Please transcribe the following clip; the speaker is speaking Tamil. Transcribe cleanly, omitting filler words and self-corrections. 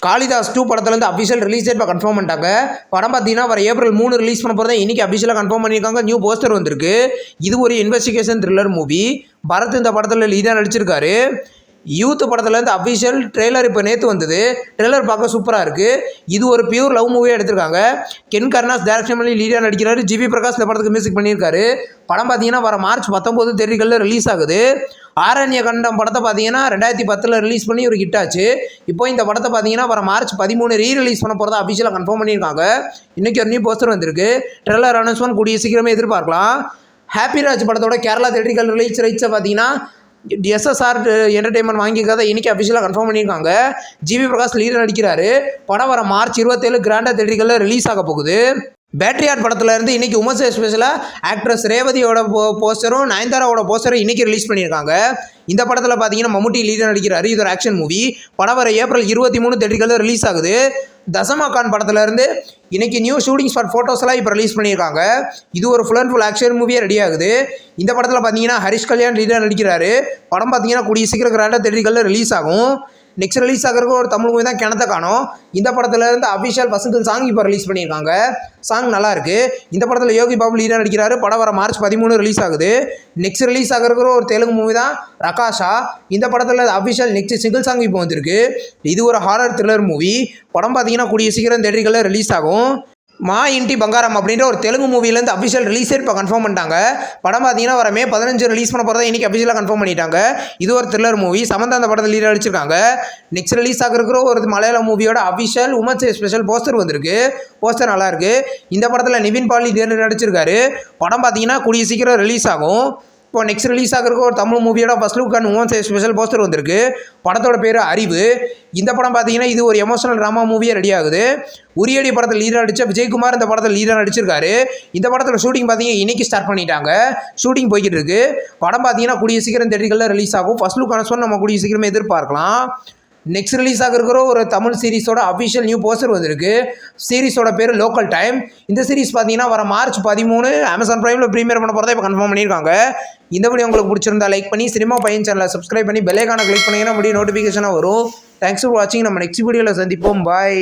காளிதாஸ் 2 படத்துலேருந்து அஃபிஷியல் ரிலீஸ் டேட் இப்போ கன்ஃபார்ம் பண்ணிட்டாங்க. படம் பார்த்தீங்கன்னா வர ஏப்ரல் 3 ரிலீஸ் பண்ண போகிறதா இன்றைக்கி அஃபிஷியலாக கன்ஃபார்ம் பண்ணியிருக்காங்க. நியூ போஸ்டர் வந்திருக்கு. இது ஒரு இன்வெஸ்டிகேஷன் த்ரில்லர் மூவி. பரத் இந்த படத்தில் லீடாக நடிச்சிருக்காரு. யூத் படத்துலேருந்து அஃபிஷியல் ட்ரெய்லர் இப்போ நேற்று வந்தது. ட்ரெய்லர் பார்க்க சூப்பராக இருக்குது. இது ஒரு பியூர் லவ் மூவியாக எடுத்திருக்காங்க. கென் கருணாஸ் டைரக்ஷன் பண்ணி லீடாக நடிக்கிறாரு. ஜிவி பிரகாஷ் இந்த படத்துக்கு மியூசிக் பண்ணியிருக்காரு. படம் பார்த்தீங்கன்னா வர மார்ச் 19 தேதிகளில் ரிலீஸ் ஆகுது. ஆரண்ய கண்டம் படத்தை பார்த்தீங்கன்னா 2010 ரிலீஸ் பண்ணி ஒரு ஹிட் ஆச்சு. இப்போ இந்த படத்தை பார்த்தீங்கன்னா வர மார்ச் 13 ரீரிலீஸ் பண்ண போகிறதா அஃபிஷியலாக கன்ஃபார்ம் பண்ணியிருக்காங்க. இன்றைக்கி ஒரு நியூ போஸ்டர் வந்திருக்கு. ட்ரெய்லர் அனௌன்ஸ்மெண்ட் கூடிய சீக்கிரமே எதிர்பார்க்கலாம். ஹாப்பிராஜ் படத்தோட கேரளா தேட்டரிக்கல் ரைட்ஸை பார்த்தீங்கன்னா எஸ்எஸ்ஆர் என்டர்டைன்மெண்ட் வாங்கிக்கிறத இன்றைக்கி அஃபிஷியலாக கன்ஃபார்ம் பண்ணியிருக்காங்க. ஜிவி பிரகாஷ் லீடர் நடிக்கிறாரு. படம் வர மார்ச் 27 கிராண்டாக தேட்டரிக்கலில் ரிலீஸ் ஆக போகுது. பேட்டரி ஆர்ட் படத்தில் இருந்து இன்றைக்கி உமன்ஸ் ஸ்பெஷலாக ஆக்ட்ரஸ் ரேவதியோட போஸ்டரும் நயன்தாராவோட போஸ்டரும் இன்றைக்கி ரிலீஸ் பண்ணியிருக்காங்க. இந்த படத்தில் பார்த்தீங்கன்னா மம்முட்டி லீடர் நடிக்கிறாரு. இது ஒரு ஆக்ஷன் மூவி. படம் வர ஏப்ரல் 23 தேட்டரிக்கலில் ரிலீஸ் ஆகுது. தசமா கான் படத்துலேருந்து இன்றைக்கி நியூ ஷூட்டிங் ஸ்பாட் ஃபோட்டோஸ்லாம் இப்போ ரிலீஸ் பண்ணியிருக்காங்க. இது ஒரு ஃபுல் அண்ட் ஃபுல் ஆக்ஷன் மூவியாக ரெடி ஆகுது. இந்த படத்தில் பார்த்தீங்கன்னா ஹரிஷ் கல்யாண் லீடர் நடிக்கிறாரு. படம் பார்த்தீங்கன்னா கூடிய சீக்கிரம் கிராண்டாக தேட்டரிக்கலில் ரிலீஸ் ஆகும். நெக்ஸ்ட் ரிலீஸ் ஆகிறதுக்கு ஒரு தமிழ் மூவி தான் கிணத்த காணும். இந்த படத்தில் இருந்து அஃபிஷியல் வசந்தல் சாங் இப்போ ரிலீஸ் பண்ணியிருக்காங்க. சாங் நல்லாயிருக்கு. இந்த படத்தில் யோகி பாபு லீடர் நடிக்கிறாரு. படம் வர மார்ச் 13 ரிலீஸ் ஆகுது. நெக்ஸ்ட் ரிலீஸ் ஆகிறதுக்கு ஒரு தெலுங்கு மூவி தான் ரகாஷா. இந்த படத்தில் அஃபிஷியல் நெக்ஸ்ட் சிங்கிள் சாங் இப்போ வந்திருக்கு. இது ஒரு ஹாரர் த்ரில்லர் மூவி. படம் பார்த்தீங்கன்னா கூடிய சீக்கிரம் தேட்டரிக்கலில் ரிலீஸ் ஆகும். மா இன்டி பங்காரம் அப்படின்ற ஒரு தெலுங்கு மூவிலேருந்து அஃபிஷியல் ரிலீஸ் டேட் இப்போ கன்ஃபார்ம் பண்ணிட்டாங்க. படம் பார்த்தீங்கன்னா வர மே 15 ரிலீஸ் பண்ண போகிறதா இன்றைக்கி அஃபிஷியலாக கன்ஃபார்ம் பண்ணிட்டாங்க. இது ஒரு த்ரில்லர் மூவி. சமந்தா அந்த படத்தில் லீடர் அடிச்சிருக்காங்க. நெக்ஸ்ட் ரிலீஸ் ஆகிருக்கிற ஒரு மலையாள மூவியோட அஃபிஷியல் உமன்ஸ் ஸ்பெஷல் போஸ்டர் வந்திருக்கு. போஸ்டர் நல்லாயிருக்கு. இந்த படத்தில் நிவின் பாலி லீடர் நடிச்சிருக்காரு. படம் பார்த்தீங்கன்னா கூடிய சீக்கிரம் ரிலீஸ் ஆகும். இப்போ நெக்ஸ்ட் ரிலீஸ் ஆகிறதுக்கு ஒரு தமிழ் மூவியோட first look and women's special poster வந்திருக்கு. படத்தோட பேர் அறிவு. இந்த படம் பார்த்தீங்கன்னா இது ஒரு எமோஷனல் ட்ராமா மூவியாக ரெடி ஆகுது. உரியடி படத்தில் லீடர் நடித்த விஜயகுமார் இந்த படத்தில் லீடர் நடிச்சிருக்காரு. இந்த படத்தில் ஷூட்டிங் பார்த்தீங்கன்னா இன்றைக்கி ஸ்டார்ட் பண்ணிட்டாங்க. ஷூட்டிங் போய்கிட்டு இருக்கு. படம் பார்த்தீங்கன்னா கூடிய சீக்கிரம் தேட்டரிக்கலில் ரிலீஸ் ஆகும். ஃபர்ஸ்ட் லுக் அனௌன்ஸ்மெண்ட் நம்ம கூடிய சீக்கிரமே எதிர்பார்க்கலாம். நெக்ஸ்ட் ரிலீஸ் ஆகிருக்கிற ஒரு தமிழ் சீரிஸோட அஃபிஷியல் நியூ போஸ்டர் வந்திருக்கு. சீரிஸோட பேர் லோக்கல் டைம். இந்த சீரிஸ் பார்த்தீங்கன்னா வர மார்ச் 13 அமேசான் பிரைமில் ப்ரீமியர் பண்ண போகிறதா இப்போ கன்ஃபார்ம் பண்ணியிருக்காங்க. இந்த வீடியோ உங்களுக்கு பிடிச்சிருந்தா லைக் பண்ணி சினிமா பையன் சேனலை சப்ஸ்கிரைப் பண்ணி பெல் ஐகானை கிளிக் பண்ணிங்கன்னா முடியும் நோட்டிஃபிகேஷனாக வரும். தேங்க்ஸ் ஃபார் வாட்சிங். நம்ம நெக்ஸ்ட் வீடியோவில் சந்திப்போம். பாய்.